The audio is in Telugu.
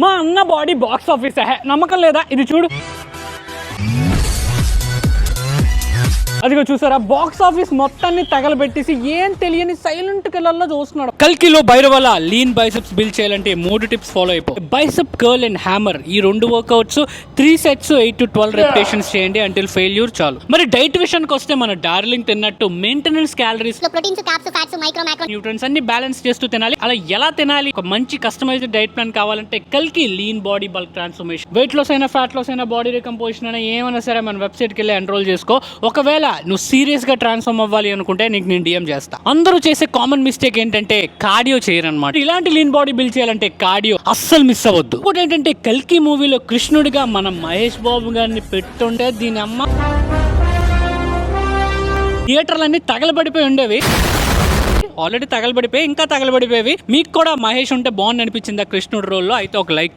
మా అన్న బాడీ బాక్స్ ఆఫీస్ నమ్మకం లేదా? ఇది చూడు, అదిగో చూసారా, బాక్స్ ఆఫీస్ మొత్తాన్ని తగలబెట్టేసి ఏం తెలియని సైలెంట్ కిల్లర్లో చూస్తున్నాడు. కల్కిలో భైరవల లీన్ బైసెప్స్ బిల్డ్ చేయాలంటే 3 టిప్స్ ఫాలో అయిపో. బైసెప్ కర్ల్ అండ్ హ్యామర్, ఈ 2 వర్కౌట్స్ 3 సెట్స్ 8 to 12 రెపిటేషన్స్ చేయండి అంటిల్ ఫెయిల్యూర్ చాలు. మరి డైట్ విషయానికి వస్తే మన డార్లింగ్ తిన్నట్టు maintenance calories, proteins, carbs, fats, micro micro nutrients అన్ని బ్యాలెన్స్ చేస్తూ తినాలి. అలా ఎలా తినాలి? ఒక మంచి కస్టమైజ్డ్ డైట్ ప్లాన్ కావాలంటే కల్కి lean body bulk transformation. Weight loss అయినా, ఫ్యాట్ లాస్ అయినా, బాడీ రికంపోజిషన్ అయినా ఏమైనా సరే మన వెబ్సైట్కి వెళ్ళి ఎన్రోల్ చేసుకో. ఒకవేళ నువ్వు సీరియస్ గా ట్రాన్స్ఫార్మ్ అవ్వాలి అనుకుంటే నీకు నేను డిఎం చేస్తా. అందరూ చేసే కామన్ మిస్టేక్ ఏంటంటే కార్డియో చేయరన్నమాట. ఇలాంటి లీన్ బాడీ బిల్డ్ చేయాలంటే కార్డియో అస్సలు మిస్ అవ్వద్దు. ఇంకోటి ఏంటంటే కల్కి మూవీలో కృష్ణుడిగా మనం మహేష్ బాబు గారిని పెట్టుంటే దీని అమ్మ థియేటర్లన్నీ తగలబడిపోయి ఉండేవి. ఆల్రెడీ తగలబడిపోయి ఇంకా తగలబడిపోయేవి. మీకు కూడా మహేష్ ఉంటే బాగుంది అనిపించింది ఆ కృష్ణుడి రోల్లో? అయితే ఒక లైక్